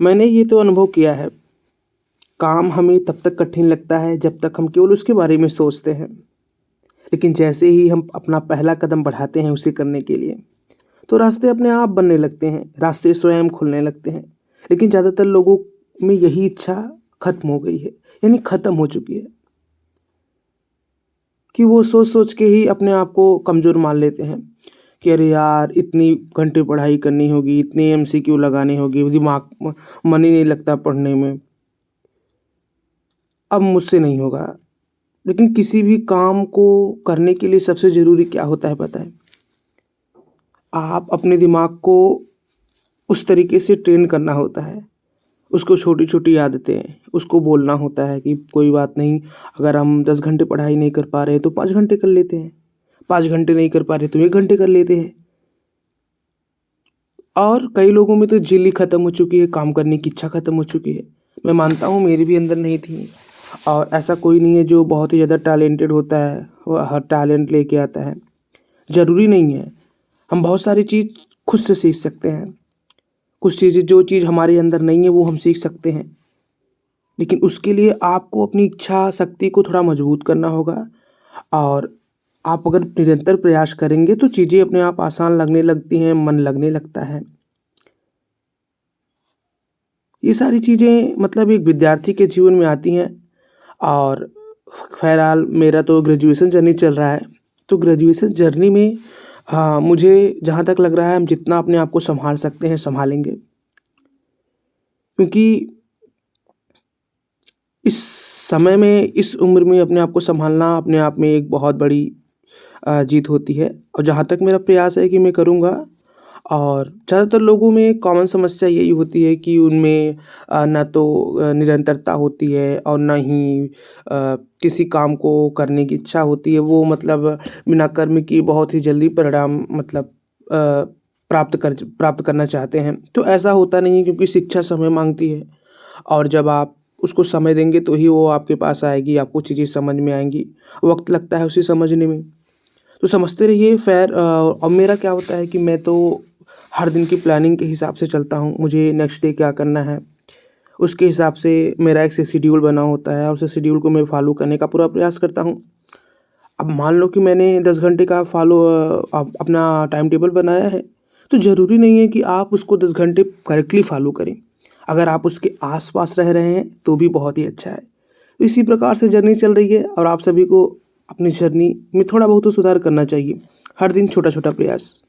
मैंने ये तो अनुभव किया है, काम हमें तब तक कठिन लगता है जब तक हम केवल उसके बारे में सोचते हैं। लेकिन जैसे ही हम अपना पहला कदम बढ़ाते हैं उसे करने के लिए, तो रास्ते अपने आप बनने लगते हैं, रास्ते स्वयं खुलने लगते हैं। लेकिन ज़्यादातर लोगों में यही इच्छा खत्म हो गई है, यानी खत्म हो चुकी है कि वो सोच-सोच के ही अपने आप को कमज़ोर मान लेते हैं कि अरे यार! इतनी घंटे पढ़ाई करनी होगी, इतने एमसीक्यू लगाने होंगे, दिमाग मन ही नहीं लगता पढ़ने में, अब मुझसे नहीं होगा। लेकिन किसी भी काम को करने के लिए सबसे ज़रूरी क्या होता है पता है? आप अपने दिमाग को उस तरीके से ट्रेन करना होता है, उसको छोटी-छोटी आदतें, उसको बोलना होता है कि कोई बात नहीं, अगर हम 10 घंटे पढ़ाई नहीं कर पा रहे हैं तो 5 घंटे कर लेते हैं, 5 घंटे नहीं कर पा रहे तो 1 घंटे कर लेते हैं। और कई लोगों में तो जिल ही खत्म हो चुकी है, काम करने की इच्छा खत्म हो चुकी है। मैं मानता हूँ मेरे भी अंदर नहीं थी, और ऐसा कोई नहीं है जो बहुत ही ज़्यादा टैलेंटेड होता है, वो हर टैलेंट लेके आता है। ज़रूरी नहीं है, हम बहुत सारी चीज़ खुद से सीख सकते हैं। कुछ चीज़ें, जो चीज़ हमारे अंदर नहीं है वो हम सीख सकते हैं। लेकिन उसके लिए आपको अपनी इच्छा शक्ति को थोड़ा मजबूत करना होगा, और आप अगर निरंतर प्रयास करेंगे तो चीज़ें अपने आप आसान लगने लगती हैं, मन लगने लगता है। ये सारी चीज़ें मतलब एक विद्यार्थी के जीवन में आती हैं। और फ़िलहाल मेरा तो ग्रेजुएशन जर्नी चल रहा है, तो ग्रेजुएशन जर्नी में मुझे जहाँ तक लग रहा है हम जितना अपने आप को सँभाल सकते हैं सँभालेंगे। क्योंकि इस समय में, इस उम्र में अपने आप को सँभालना अपने आप में एक बहुत बड़ी जीत होती है, और जहाँ तक मेरा प्रयास है कि मैं करूँगा। और ज़्यादातर लोगों में कॉमन समस्या यही होती है कि उनमें ना तो निरंतरता होती है, और ना ही किसी काम को करने की इच्छा होती है। वो मतलब बिना कर्म किए बहुत ही जल्दी परिणाम मतलब प्राप्त करना चाहते हैं। तो ऐसा होता नहीं है, क्योंकि शिक्षा समय माँगती है, और जब आप उसको समय देंगे तो ही वो आपके पास आएगी, आपको चीज़ें समझ में आएँगी। वक़्त लगता है उसे समझने में। तो समझते रहिए। और मेरा क्या होता है कि मैं तो हर दिन की प्लानिंग के हिसाब से चलता हूँ। मुझे नेक्स्ट डे क्या करना है, उसके हिसाब से मेरा एक शेड्यूल बना होता है, और उस शेड्यूल को मैं फॉलो करने का पूरा प्रयास करता हूँ। अब मान लो कि मैंने 10 घंटे का अपना टाइम टेबल बनाया है, तो ज़रूरी नहीं है कि आप उसको 10 घंटे करेक्टली फॉलो करें। अगर आप उसके आस-पास रह रहे हैं तो भी बहुत ही अच्छा है। तो इसी प्रकार से जर्नी चल रही है, और आप सभी को अपनी जर्नी में थोड़ा बहुत तो सुधार करना चाहिए। हर दिन छोटा-छोटा प्रयास।